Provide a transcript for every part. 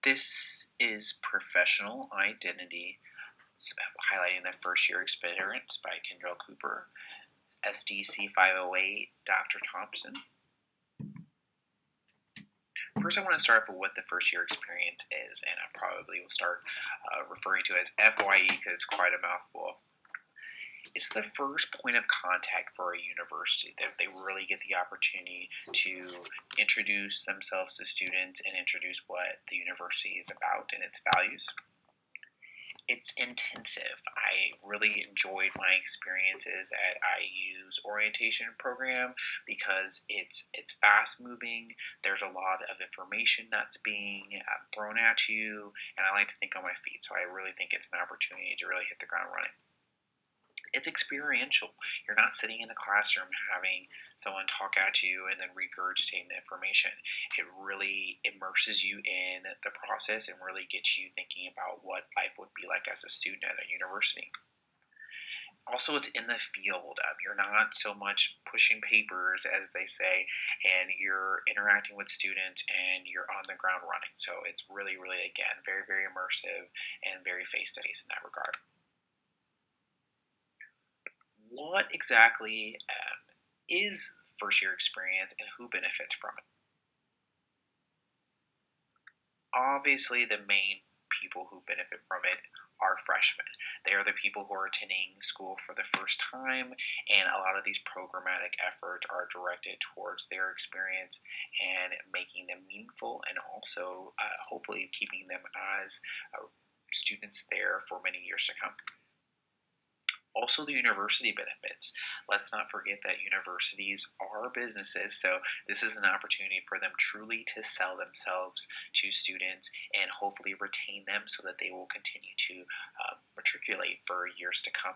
This is Professional Identity, highlighting the first year experience by Kendrel Cooper, SDC508, Dr. Thompson. First, I want to start off with what the first year experience is, and I probably will start referring to it as FYE because it's quite a mouthful. It's the first point of contact for a university that they really get the opportunity to introduce themselves to students and introduce what the university is about and its values. It's intensive. I really enjoyed my experiences at IU's orientation program because it's fast moving. There's a lot of information that's being thrown at you, and I like to think on my feet. So I really think it's an opportunity to really hit the ground running. It's experiential. You're not sitting in a classroom having someone talk at you and then regurgitating the information. It really immerses you in the process and really gets you thinking about what life would be like as a student at a university. Also, it's in the field. You're not so much pushing papers, as they say, and you're interacting with students and you're on the ground running. So it's really, really, again, very, very immersive and very face-to-face in that regard. What exactly is first year experience and who benefits from it? Obviously, the main people who benefit from it are freshmen. They are the people who are attending school for the first time, and a lot of these programmatic efforts are directed towards their experience and making them meaningful, and also hopefully keeping them as students there for many years to come. Also, the university benefits. Let's not forget that universities are businesses, so this is an opportunity for them truly to sell themselves to students and hopefully retain them so that they will continue to matriculate for years to come.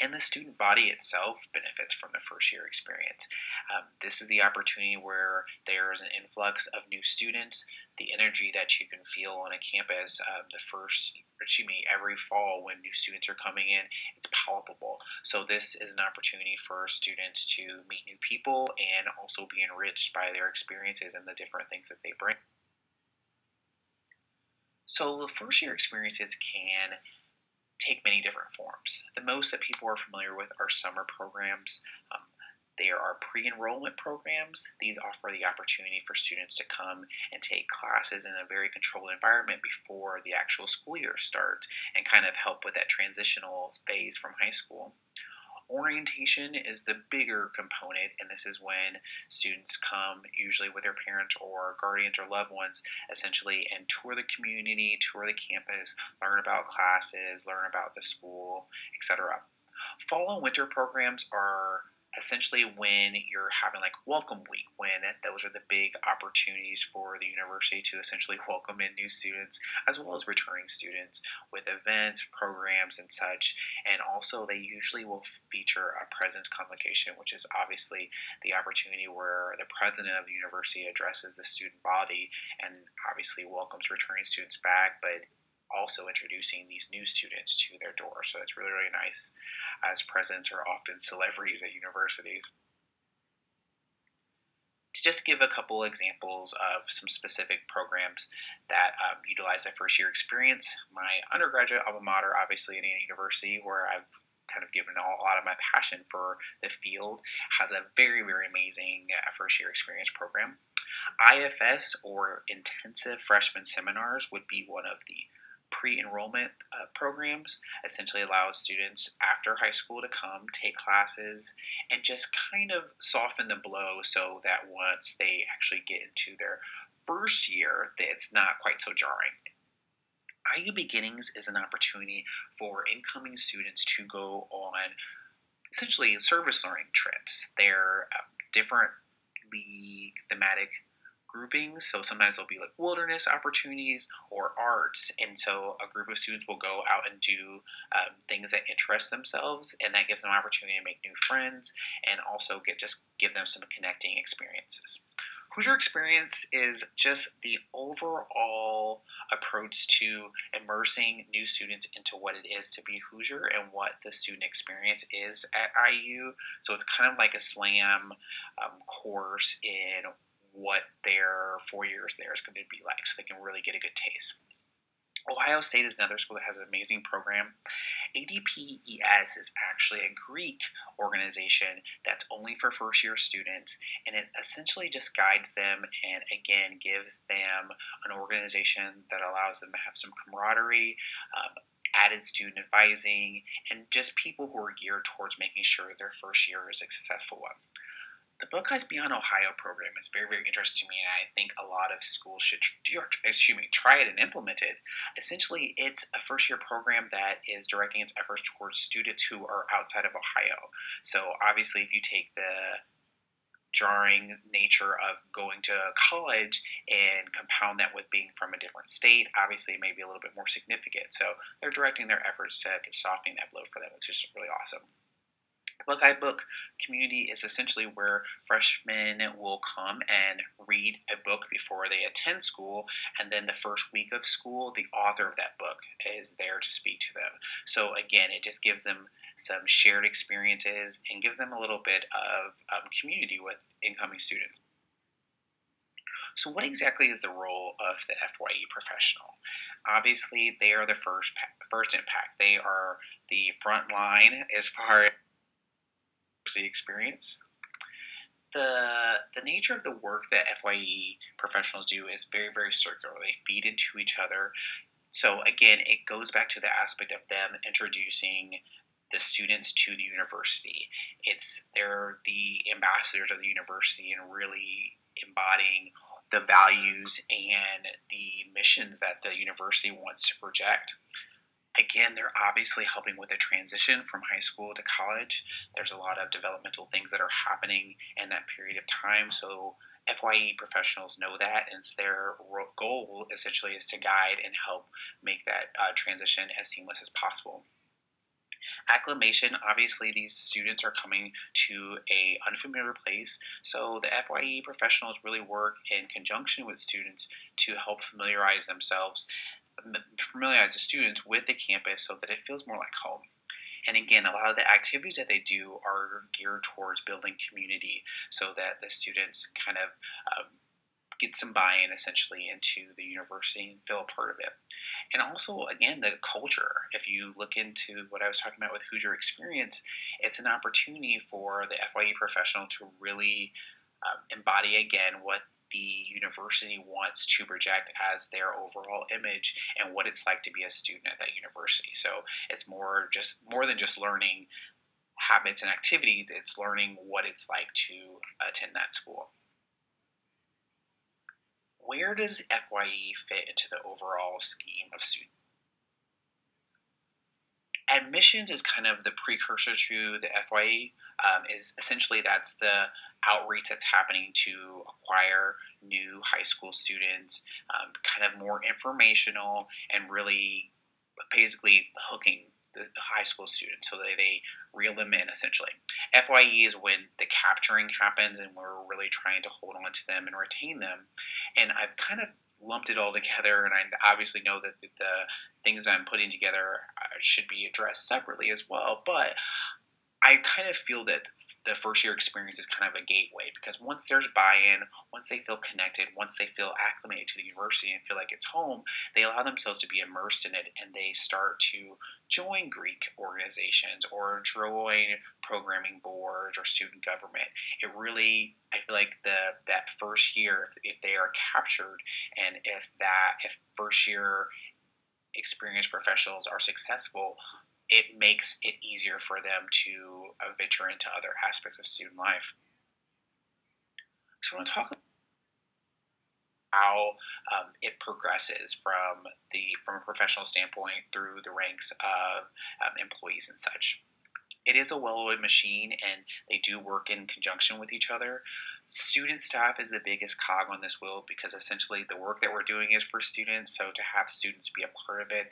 And the student body itself benefits from the first year experience. This is the opportunity where there is an influx of new students. The energy that you can feel on a campus every fall when new students are coming in, it's palpable. So this is an opportunity for students to meet new people and also be enriched by their experiences and the different things that they bring. So the first year experiences can take many different forms. The most that people are familiar with are summer programs. There are pre-enrollment programs. These offer the opportunity for students to come and take classes in a very controlled environment before the actual school year starts and kind of help with that transitional phase from high school. Orientation is the bigger component, and this is when students come, usually with their parents or guardians or loved ones, essentially, and tour the community, tour the campus, learn about classes, learn about the school, etc. Fall and winter programs are essentially when you're having like welcome week, when those are the big opportunities for the university to essentially welcome in new students as well as returning students with events, programs, and such. And also they usually will feature a presence convocation, which is obviously the opportunity where the president of the university addresses the student body and obviously welcomes returning students back, but also introducing these new students to their door. So it's really, really nice, as presidents are often celebrities at universities. To just give a couple examples of some specific programs that utilize that first year experience, my undergraduate alma mater, obviously in a university where I've kind of given a lot of my passion for the field, has a very, very amazing first year experience program. IFS, or Intensive Freshman Seminars, would be one of the pre-enrollment programs. Essentially allows students after high school to come take classes and just kind of soften the blow so that once they actually get into their first year, it's not quite so jarring. IU Beginnings is an opportunity for incoming students to go on essentially service learning trips. They're differently thematic groupings. So sometimes there'll be like wilderness opportunities or arts. And so a group of students will go out and do things that interest themselves, and that gives them an opportunity to make new friends and also give them some connecting experiences. Hoosier Experience is just the overall approach to immersing new students into what it is to be Hoosier and what the student experience is at IU. So it's kind of like a SLAM course in what their 4 years there is going to be like, so they can really get a good taste. Ohio State is another school that has an amazing program. ADPES is actually a Greek organization that's only for first-year students, and it essentially just guides them and, again, gives them an organization that allows them to have some camaraderie, added student advising, and just people who are geared towards making sure their first year is a successful one. The Book Guys Beyond Ohio program is very, very interesting to me, and I think a lot of schools should try it and implement it. Essentially, it's a first-year program that is directing its efforts towards students who are outside of Ohio. So obviously, if you take the jarring nature of going to college and compound that with being from a different state, obviously it may be a little bit more significant. So they're directing their efforts to softening that blow for them, which is really awesome. The Buckeye Book community is essentially where freshmen will come and read a book before they attend school, and then the first week of school, the author of that book is there to speak to them. So again, it just gives them some shared experiences and gives them a little bit of community with incoming students. So what exactly is the role of the FYE professional? Obviously, they are the first impact. They are the front line as far as the experience. The nature of the work that FYE professionals do is very, very circular. They feed into each other. So again, it goes back to the aspect of them introducing the students to the university. They're the ambassadors of the university and really embodying the values and the missions that the university wants to project. Again, they're obviously helping with the transition from high school to college. There's a lot of developmental things that are happening in that period of time. So FYE professionals know that, and their goal essentially is to guide and help make that transition as seamless as possible. Acclimation, obviously these students are coming to an unfamiliar place, so the FYE professionals really work in conjunction with students to help familiarize the students with the campus so that it feels more like home. And again, a lot of the activities that they do are geared towards building community so that the students kind of get some buy-in essentially into the university and feel a part of it. And also, again, the culture. If you look into what I was talking about with Hoosier Experience, it's an opportunity for the FYE professional to really embody, again, what the university wants to project as their overall image and what it's like to be a student at that university. So it's more than just learning habits and activities, it's learning what it's like to attend that school. Where does FYE fit into the overall scheme of students? Admissions is kind of the precursor to the FYE. Is essentially that's the outreach that's happening to acquire new high school students, kind of more informational and really basically hooking the high school students so that they reel them in essentially. FYE is when the capturing happens and we're really trying to hold on to them and retain them. And I've kind of lumped it all together, and I obviously know that the things I'm putting together should be addressed separately as well, but I kind of feel that the first year experience is kind of a gateway, because once there's buy-in, once they feel connected, once they feel acclimated to the university and feel like it's home, they allow themselves to be immersed in it, and they start to join Greek organizations or join programming boards or student government. It really, I feel like that first year, if they are captured, and if first year experienced professionals are successful, it makes it easier for them to venture into other aspects of student life. So I want to talk about how it progresses from a professional standpoint through the ranks of employees and such. It is a well-oiled machine, and they do work in conjunction with each other. Student staff is the biggest cog on this wheel, because essentially the work that we're doing is for students, so to have students be a part of it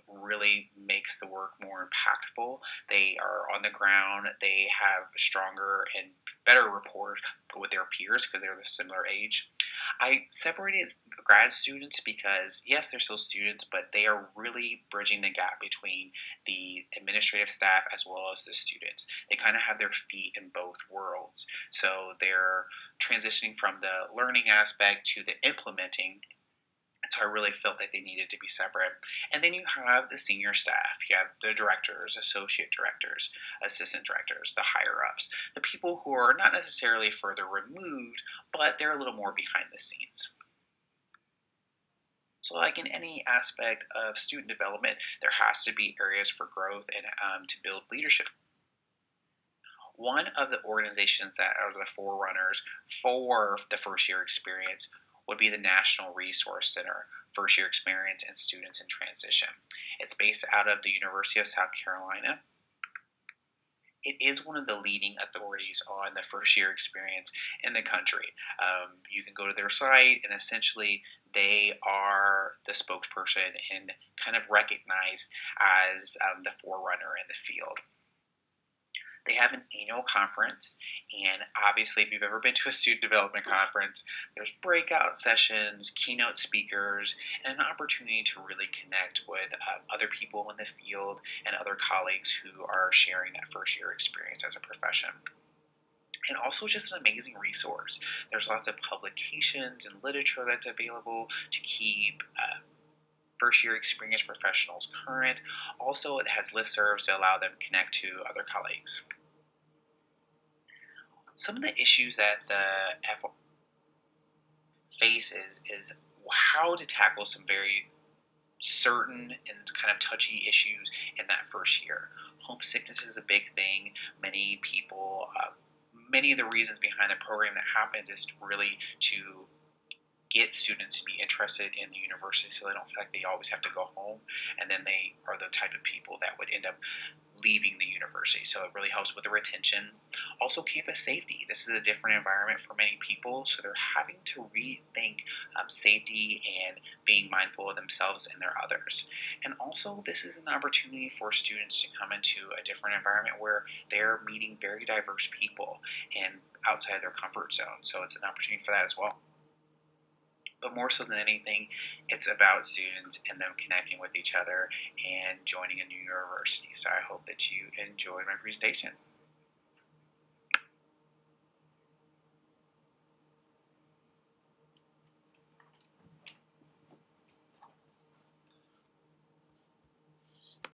really makes the work more impactful. They are on the ground, they have stronger and better rapport with their peers because they're the similar age. I separated grad students because, yes, they're still students, but they are really bridging the gap between the administrative staff as well as the students. They kind of have their feet in both worlds. So they're transitioning from the learning aspect to the implementing. So I really felt that they needed to be separate. And then you have the senior staff. You have the directors, associate directors, assistant directors, the higher ups, the people who are not necessarily further removed, but they're a little more behind the scenes. So, like in any aspect of student development, there has to be areas for growth and to build leadership. One of the organizations that are the forerunners for the first year experience would be the National Resource Center, First Year Experience and Students in Transition. It's based out of the University of South Carolina. It is one of the leading authorities on the first year experience in the country. You can go to their site, and essentially they are the spokesperson and kind of recognized as the forerunner in the field. They have an annual conference, and obviously, if you've ever been to a student development conference, there's breakout sessions, keynote speakers, and an opportunity to really connect with other people in the field and other colleagues who are sharing that first year experience as a profession. And also just an amazing resource. There's lots of publications and literature that's available to keep first year experience professionals current. Also, it has listservs to allow them to connect to other colleagues. Some of the issues that the F faces is how to tackle some very certain and kind of touchy issues in that first year. Homesickness is a big thing. Many people, many of the reasons behind the program that happens is really to get students to be interested in the university so they don't feel like they always have to go home, and then they are the type of people that would end up leaving the university. So it really helps with the retention. Also, campus safety. This is a different environment for many people, so they're having to rethink safety and being mindful of themselves and their others. And also, this is an opportunity for students to come into a different environment where they're meeting very diverse people and outside their comfort zone. So it's an opportunity for that as well. But more so than anything, it's about students and them connecting with each other and joining a new university. So I hope that you enjoyed my presentation.